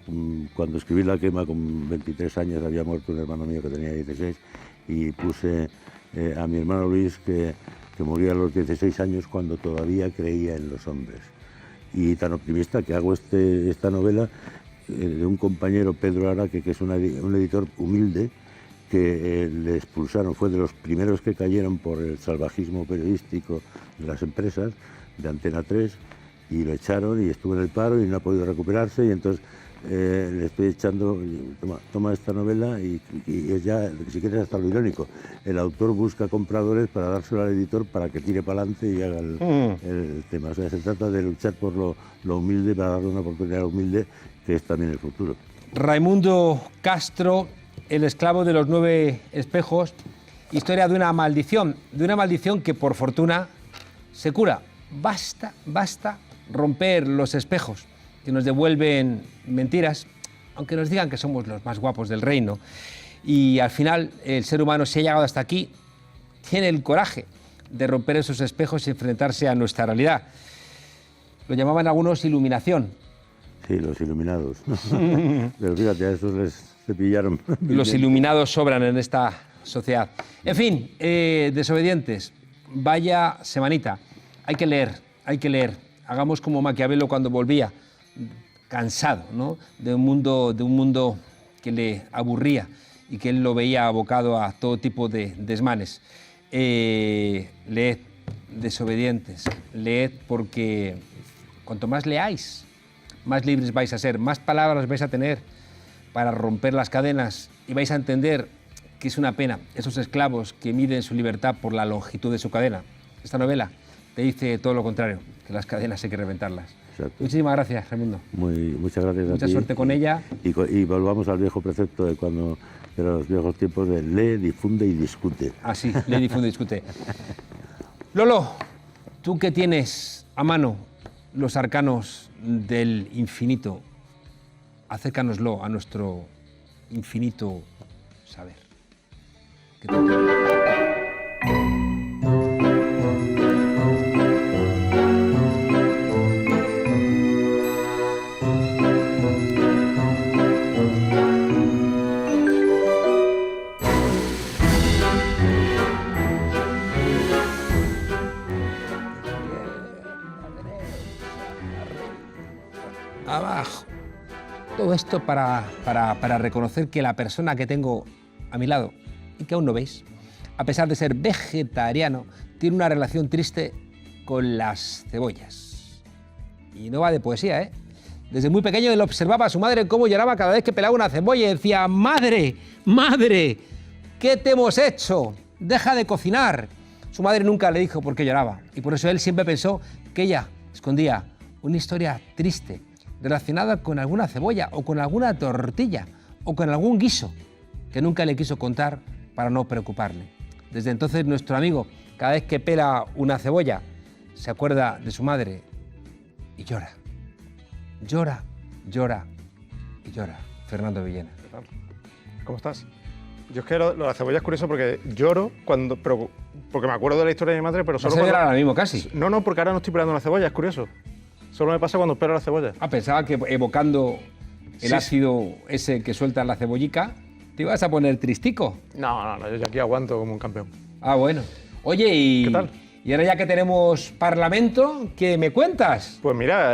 cuando escribí La quema con 23 años había muerto un hermano mío que tenía 16 y puse a mi hermano Luis que murió a los 16 años cuando todavía creía en los hombres. Y tan optimista que hago esta novela de un compañero, Pedro Ara, que es un editor humilde, que le expulsaron, fue de los primeros que cayeron por el salvajismo periodístico de las empresas, de Antena 3, y lo echaron y estuvo en el paro y no ha podido recuperarse, y entonces le estoy echando, toma esta novela y es ya, si quieres, hasta lo irónico. El autor busca compradores para dárselo al editor para que tire para adelante y haga el tema. O sea, se trata de luchar por lo humilde para darle una oportunidad humilde, que es también el futuro. Raimundo Castro, el esclavo de los 9 espejos, historia de una maldición que por fortuna se cura. Basta romper los espejos que nos devuelven mentiras, aunque nos digan que somos los más guapos del reino. Y al final el ser humano, si ha llegado hasta aquí, tiene el coraje de romper esos espejos y enfrentarse a nuestra realidad. Lo llamaban algunos iluminación. Sí, los iluminados. Pero fíjate, a esos se pillaron. Los iluminados sobran en esta sociedad. En fin, desobedientes, vaya semanita. Hay que leer. Hagamos como Maquiavelo cuando volvía, cansado, ¿no?, de un mundo que le aburría y que él lo veía abocado a todo tipo de desmanes. Leed, desobedientes, leed, porque cuanto más leáis, más libres vais a ser, más palabras vais a tener para romper las cadenas y vais a entender que es una pena esos esclavos que miden su libertad por la longitud de su cadena. Esta novela te dice todo lo contrario, que las cadenas hay que reventarlas. Exacto. Muchísimas gracias, Raimundo. Muchas gracias a ti. Mucha suerte con ella. Y volvamos al viejo precepto de los viejos tiempos de lee, difunde y discute. Ah, sí, lee, difunde y discute. Lolo, tú que tienes a mano los arcanos del infinito, acércanoslo a nuestro infinito saber. ¿Qué tú tienes? Abajo. Todo esto para reconocer que la persona que tengo a mi lado, y que aún no veis, a pesar de ser vegetariano, tiene una relación triste con las cebollas. Y no va de poesía, ¿eh? Desde muy pequeño él observaba a su madre cómo lloraba cada vez que pelaba una cebolla y decía: ¡Madre, madre, qué te hemos hecho! ¡Deja de cocinar! Su madre nunca le dijo por qué lloraba, y por eso él siempre pensó que ella escondía una historia triste relacionada con alguna cebolla o con alguna tortilla o con algún guiso que nunca le quiso contar para no preocuparle. Desde entonces nuestro amigo, cada vez que pela una cebolla, se acuerda de su madre y llora. Llora, llora y llora. Fernando Villena. ¿Cómo estás? Yo es que lo de la cebolla es curioso porque lloro porque me acuerdo de la historia de mi madre, pero solo... ¿Vas a llorar ahora mismo casi? No, porque ahora no estoy pelando una cebolla, es curioso. Solo me pasa cuando pelo la cebolla. Ah, pensaba que evocando el ácido ese que suelta la cebollica, ¿Te ibas a poner tristico? No, yo aquí aguanto como un campeón. Ah, bueno. Oye, ¿Qué tal? Y ahora ya que tenemos Parlamento, ¿qué me cuentas? Pues mira,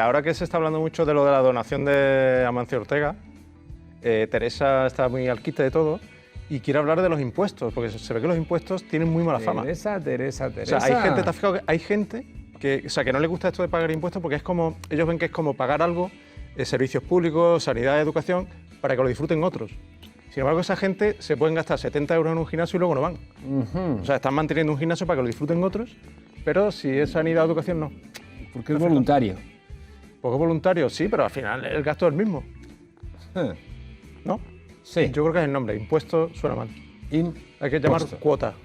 ahora que se está hablando mucho de lo de la donación de Amancio Ortega, Teresa está muy al quite de todo y quiere hablar de los impuestos, porque se ve que los impuestos tienen muy mala fama. Teresa. O sea, hay gente, ¿te has fijado que hay gente que no le gusta esto de pagar impuestos porque es como, ellos ven que es como pagar algo, servicios públicos, sanidad, educación, para que lo disfruten otros. Sin embargo, esa gente se pueden gastar 70 euros en un gimnasio y luego no van. O sea, están manteniendo un gimnasio para que lo disfruten otros, pero si es sanidad o educación, no. Porque es voluntario. Porque es voluntario, sí, pero al final el gasto es el mismo. ¿No? Sí. Yo creo que es el nombre. Impuesto suena mal. Hay que llamar cuota.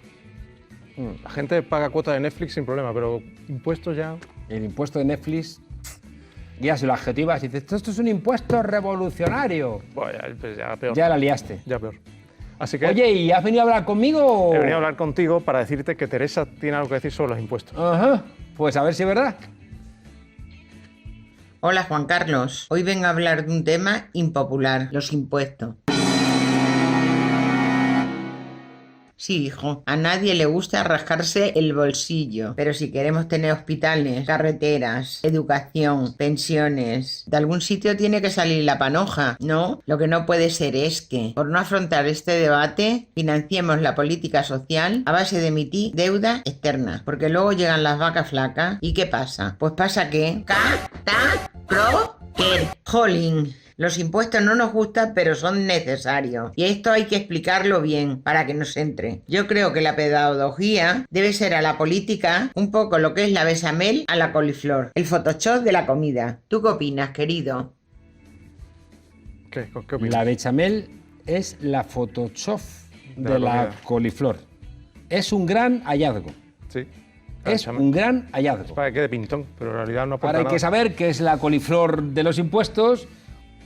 La gente paga cuota de Netflix sin problema, pero impuestos ya... El impuesto de Netflix, ya si lo adjetivas y dices, esto es un impuesto revolucionario. Bueno, pues ya peor. Ya la liaste. Ya peor. Así que... Oye, ¿y has venido a hablar conmigo? He venido a hablar contigo para decirte que Teresa tiene algo que decir sobre los impuestos. Ajá. Pues a ver si es verdad. Hola Juan Carlos, hoy vengo a hablar de un tema impopular, los impuestos. Sí, hijo, a nadie le gusta rascarse el bolsillo, pero si queremos tener hospitales, carreteras, educación, pensiones, de algún sitio tiene que salir la panoja, ¿no? Lo que no puede ser es que, por no afrontar este debate, financiemos la política social a base de emitir deuda externa, porque luego llegan las vacas flacas, ¿y qué pasa? Pues pasa que... Jolín. Los impuestos no nos gustan, pero son necesarios. Y esto hay que explicarlo bien para que nos entre. Yo creo que la pedagogía debe ser a la política un poco lo que es la bechamel a la coliflor. El Photoshop de la comida. ¿Tú qué opinas, querido? ¿Qué opinas? La bechamel es la Photoshop de la coliflor. Es un gran hallazgo. Sí. Es un gran hallazgo. Es para que quede pintón, pero en realidad no aporta Ahora hay nada. que saber qué es la coliflor de los impuestos,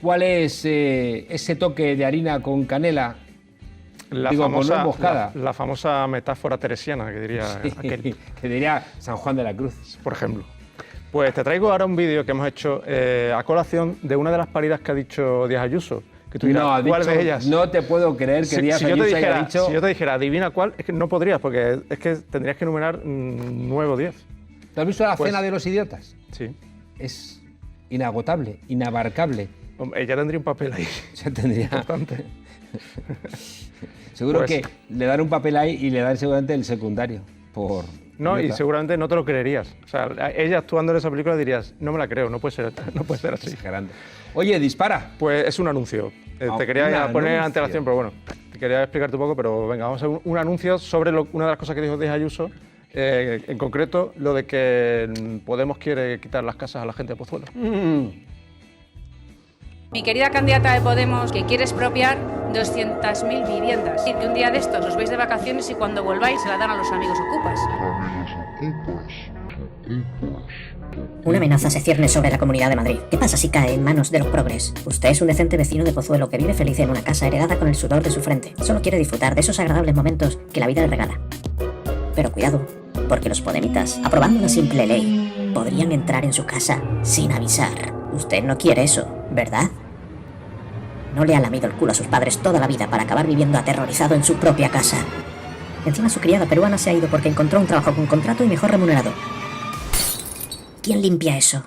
cuál es ese toque de harina con canela, con nuez moscada. La famosa metáfora teresiana que diría aquel. Que diría San Juan de la Cruz. Por ejemplo. Pues te traigo ahora un vídeo que hemos hecho a colación de una de las paridas que ha dicho Díaz Ayuso. Que tú dirás, ¿cuál de ellas? No te puedo creer que Díaz Ayuso haya dicho... Si yo te dijera, adivina cuál, es que no podrías, porque es que tendrías que enumerar 9 o 10. ¿Te has visto la cena de los idiotas? Sí. Es inagotable, inabarcable. Hombre, ella tendría un papel ahí. Ya tendría. Importante. Seguro Pues, que le dan un papel ahí y le dan seguramente el secundario. Por no, idiota. Y seguramente no te lo creerías. O sea, ella actuando en esa película dirías, no me la creo, no puede ser así. Exagerando. Oye, dispara. Pues es un anuncio. Te quería poner antelación, pero bueno, te quería explicarte un poco, pero venga, vamos a hacer un anuncio sobre una de las cosas que dijo Díaz Ayuso, en concreto lo de que Podemos quiere quitar las casas a la gente de Pozuelo. Mi querida candidata de Podemos, que quiere expropiar 200.000 viviendas. Y que un día de estos os vais de vacaciones y cuando volváis se la dan a los amigos ocupas. Una amenaza se cierne sobre la Comunidad de Madrid. ¿Qué pasa si cae en manos de los progres? Usted es un decente vecino de Pozuelo que vive feliz en una casa heredada con el sudor de su frente. Solo quiere disfrutar de esos agradables momentos que la vida le regala. Pero cuidado, porque los podemitas, aprobando una simple ley, podrían entrar en su casa sin avisar. Usted no quiere eso, ¿verdad? No le ha lamido el culo a sus padres toda la vida para acabar viviendo aterrorizado en su propia casa. Encima su criada peruana se ha ido porque encontró un trabajo con contrato y mejor remunerado. ¿Quién limpia eso?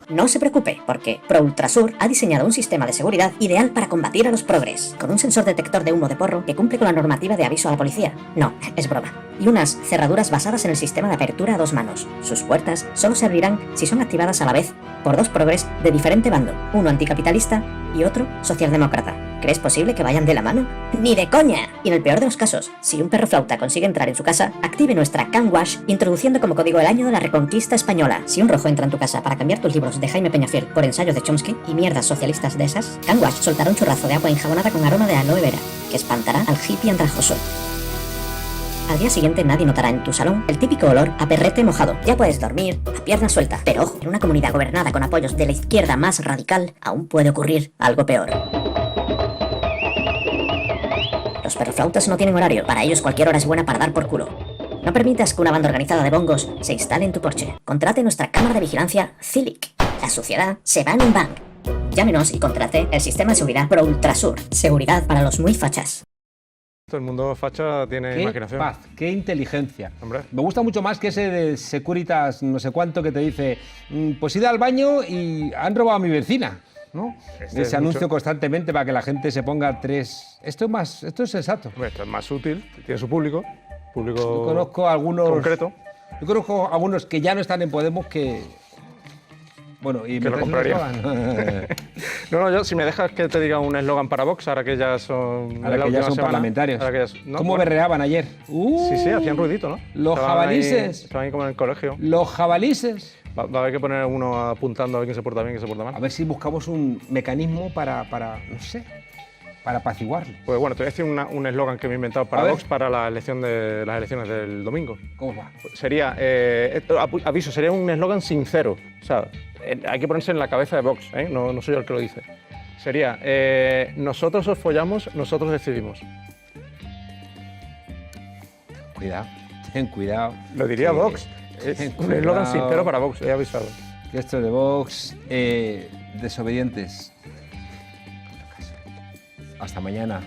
No se preocupe, porque ProUltrasur ha diseñado un sistema de seguridad ideal para combatir a los progres, con un sensor detector de humo de porro que cumple con la normativa de aviso a la policía. No, es broma. Y unas cerraduras basadas en el sistema de apertura a 2 manos. Sus puertas solo se abrirán si son activadas a la vez por 2 progres de diferente bando, uno anticapitalista y otro socialdemócrata. ¿Crees posible que vayan de la mano? ¡Ni de coña! Y en el peor de los casos, si un perro flauta consigue entrar en su casa, active nuestra CanWash introduciendo como código el año de la Reconquista Española. Si un rojo entra en tu casa para cambiar tus libros de Jaime Peñafiel por ensayos de Chomsky y mierdas socialistas de esas, CanWash soltará un churrazo de agua enjabonada con aroma de aloe vera, que espantará al hippie andrajoso. Al día siguiente nadie notará en tu salón el típico olor a perrete mojado. Ya puedes dormir a pierna suelta. Pero ojo, en una comunidad gobernada con apoyos de la izquierda más radical, aún puede ocurrir algo peor. Los perroflautas no tienen horario. Para ellos cualquier hora es buena para dar por culo. No permitas que una banda organizada de bongos se instale en tu porche. Contrate nuestra cámara de vigilancia Cilic. La suciedad se va en un bang. Llámenos y contrate el sistema de seguridad Pro Ultrasur. Seguridad para los muy fachas. El mundo facha tiene Qué imaginación. paz, qué inteligencia. Hombre. Me gusta mucho más que ese de Securitas no sé cuánto que te dice, pues id al baño y han robado a mi vecina, ¿no? Ese anuncio constantemente para que la gente se ponga 3. Esto es sensato. Hombre, esto es más útil, tiene su público Yo conozco algunos concreto. Yo conozco algunos que ya no están en Podemos que... Bueno, y que me lo compraría. No, yo, si me dejas que te diga un eslogan para Vox, ahora que ya son... Ahora que ya son parlamentarios. ¿Cómo berreaban ayer? Sí, hacían ruidito, ¿no? Los jabalises. Estaban ahí como en el colegio. Los jabalises. Va a haber que poner uno apuntando a ver quién se porta bien y quién se porta mal. A ver si buscamos un mecanismo para no sé, para apaciguarlo. Pues bueno, te voy a decir un eslogan que me he inventado para Vox para las elecciones del domingo. ¿Cómo va? Sería, aviso, sería un eslogan sincero. O sea, hay que ponerse en la cabeza de Vox, ¿eh? No soy yo el que lo dice. Sería, nosotros os follamos, nosotros decidimos. Cuidado, ten cuidado. Lo diría Vox. Es un eslogan sincero para Vox, he avisado. Que esto de Vox, desobedientes. Hasta mañana.